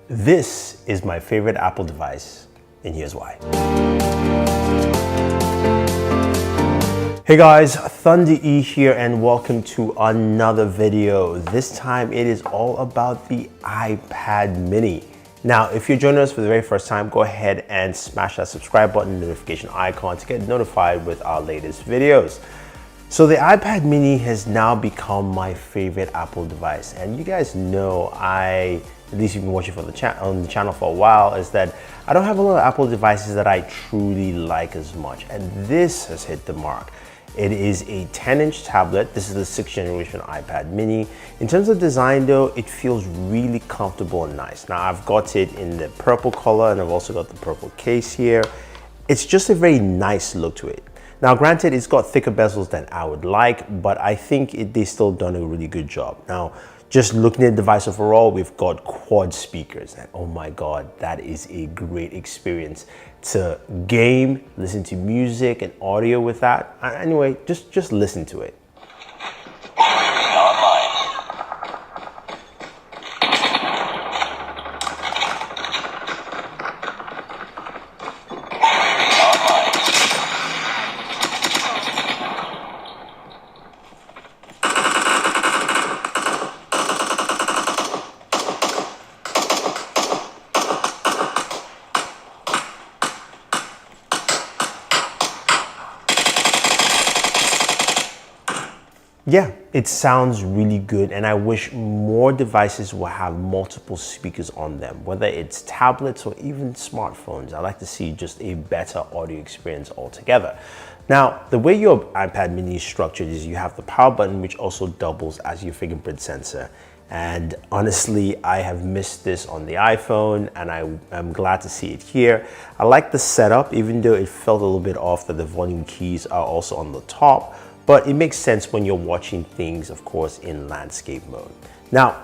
This is my favorite Apple device, and here's why. Hey guys, Thunder E here and welcome to another video. This time it is all about the iPad mini. Now, if you're joining us for the very first time, go ahead and smash that subscribe button, notification icon to get notified with our latest videos. So the iPad mini has now become my favorite Apple device. And you guys know at least you've been watching on the channel for a while, is that I don't have a lot of Apple devices that I truly like as much. And this has hit the mark. It is a 10-inch tablet. This is the 6th generation iPad mini. In terms of design though, it feels really comfortable and nice. Now I've got it in the purple color and I've also got the purple case here. It's just a very nice look to it. Now granted, it's got thicker bezels than I would like, but I think they still done a really good job. Now, just looking at the device overall, we've got quad speakers and oh my God, that is a great experience to game, listen to music and audio with that. Anyway, just listen to it. Yeah, it sounds really good and I wish more devices will have multiple speakers on them, whether it's tablets or even smartphones. I like to see just a better audio experience altogether. Now, the way your iPad mini is structured is you have the power button, which also doubles as your fingerprint sensor. And honestly, I have missed this on the iPhone and I'm glad to see it here. I like the setup, even though it felt a little bit off that the volume keys are also on the top. But it makes sense when you're watching things, of course, in landscape mode. Now,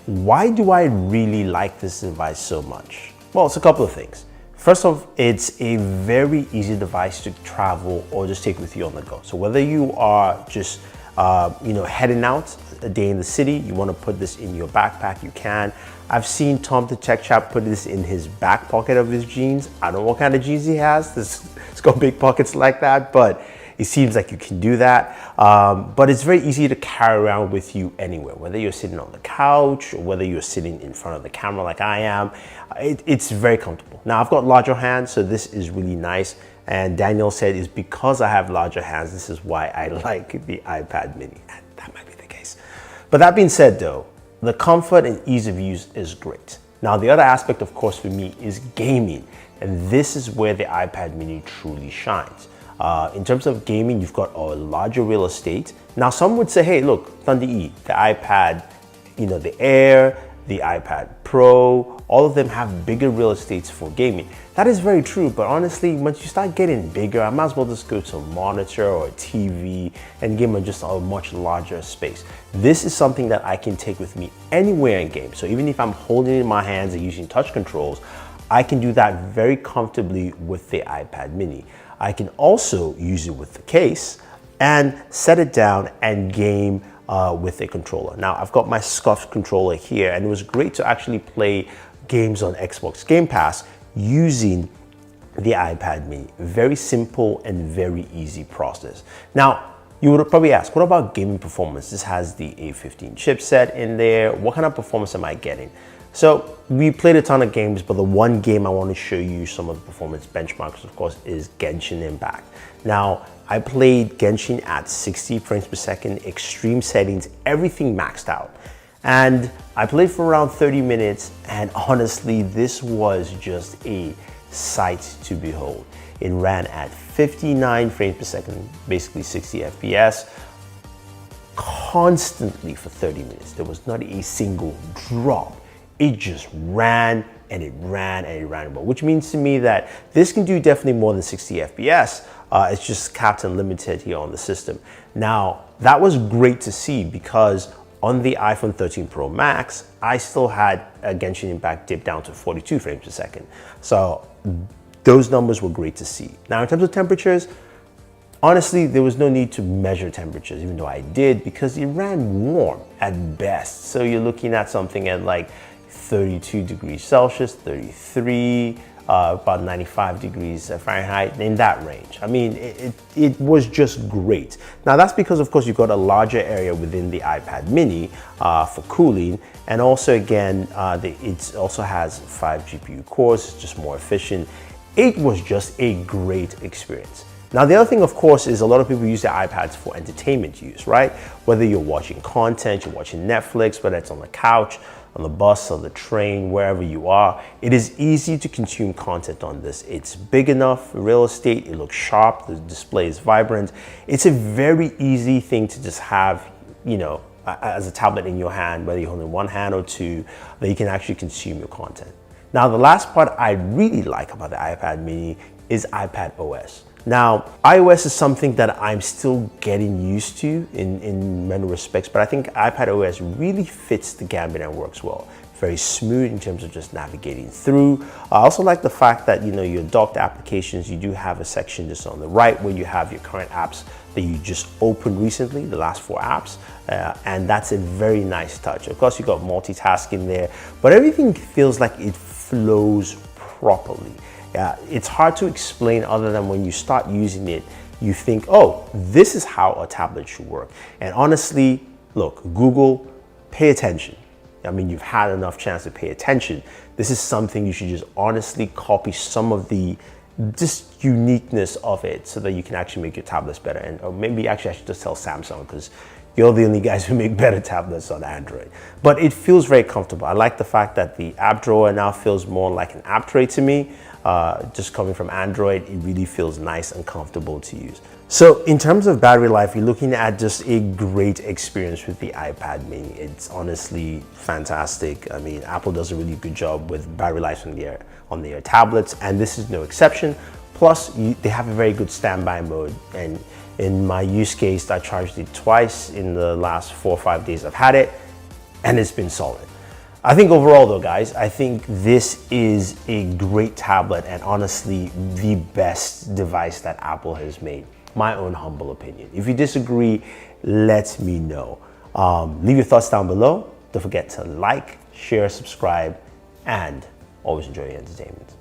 why do I really like this device so much? Well, it's a couple of things. First off, it's a very easy device to travel or just take with you on the go. So whether you are just heading out a day in the city, you want to put this in your backpack, you can. I've seen Tom the Tech Chap put this in his back pocket of his jeans. I don't know what kind of jeans he has. It's got big pockets like that, but it seems like you can do that, but it's very easy to carry around with you anywhere, whether you're sitting on the couch or whether you're sitting in front of the camera like I am. It's very comfortable. Now I've got larger hands, so this is really nice. And Daniel said it's because I have larger hands, this is why I like the iPad mini. And that might be the case. But that being said though, the comfort and ease of use is great. Now the other aspect, of course, for me is gaming. And this is where the iPad mini truly shines. In terms of gaming, you've got a larger real estate. Now, some would say, hey, look, Thunder E, the iPad, the Air, the iPad Pro, all of them have bigger real estates for gaming. That is very true, but honestly, once you start getting bigger, I might as well just go to a monitor or a TV and game on just a much larger space. This is something that I can take with me anywhere in game. So even if I'm holding it in my hands and using touch controls, I can do that very comfortably with the iPad mini. I can also use it with the case and set it down and game with a controller. Now I've got my scuffed controller here and it was great to actually play games on Xbox Game Pass using the iPad mini. Very simple and very easy process. Now, you would probably ask, what about gaming performance? This has the A15 chipset in there. What kind of performance am I getting? So we played a ton of games, but the one game I want to show you some of the performance benchmarks, of course, is Genshin Impact. Now, I played Genshin at 60 frames per second, extreme settings, everything maxed out. And I played for around 30 minutes, and honestly, this was just a sight to behold. It ran at 59 frames per second, basically 60 FPS, constantly for 30 minutes. There was not a single drop. It just ran and it ran and it ran, which means to me that this can do definitely more than 60 FPS. It's just capped and limited here on the system. Now, that was great to see because on the iPhone 13 Pro Max, I still had a Genshin Impact dip down to 42 frames per second. So those numbers were great to see. Now, in terms of temperatures, honestly, there was no need to measure temperatures, even though I did, because it ran warm at best. So you're looking at something at like 32 degrees Celsius, 33, about 95 degrees Fahrenheit, in that range. I mean, it was just great. Now that's because of course you've got a larger area within the iPad mini for cooling, and also again, it also has 5 GPU cores, it's just more efficient. It was just a great experience. Now, the other thing, of course, is a lot of people use their iPads for entertainment use, right? Whether you're watching content, you're watching Netflix, whether it's on the couch, on the bus, on the train, wherever you are, it is easy to consume content on this. It's big enough, real estate, it looks sharp, the display is vibrant. It's a very easy thing to just have, you know, as a tablet in your hand, whether you're holding one hand or two, that you can actually consume your content. Now, the last part I really like about the iPad mini is iPad OS. Now, iOS is something that I'm still getting used to in many respects, but I think iPad OS really fits the gambit and works well. Very smooth in terms of just navigating through. I also like the fact that, you know, your docked applications, you do have a section just on the right where you have your current apps that you just opened recently, the last 4 apps, and that's a very nice touch. Of course, you got multitasking there, but everything feels like it flows properly. It's hard to explain other than when you start using it, you think, oh, this is how a tablet should work. And honestly, look, Google, pay attention. I mean, you've had enough chance to pay attention. This is something you should just honestly copy some of the just uniqueness of it so that you can actually make your tablets better. And or maybe actually I should just tell Samsung, because you're the only guys who make better tablets on Android. But it feels very comfortable. I like the fact that the app drawer now feels more like an app tray to me. Just coming from Android, it really feels nice and comfortable to use. So in terms of battery life, you're looking at just a great experience with the iPad mini. It's honestly fantastic. I mean, Apple does a really good job with battery life on their tablets, and this is no exception. Plus, they have a very good standby mode, and in my use case, I charged it twice in the last 4 or 5 days I've had it, and it's been solid. I think overall though, guys, I think this is a great tablet and honestly the best device that Apple has made. My own humble opinion. If you disagree, let me know. Leave your thoughts down below. Don't forget to like, share, subscribe, and always enjoy your entertainment.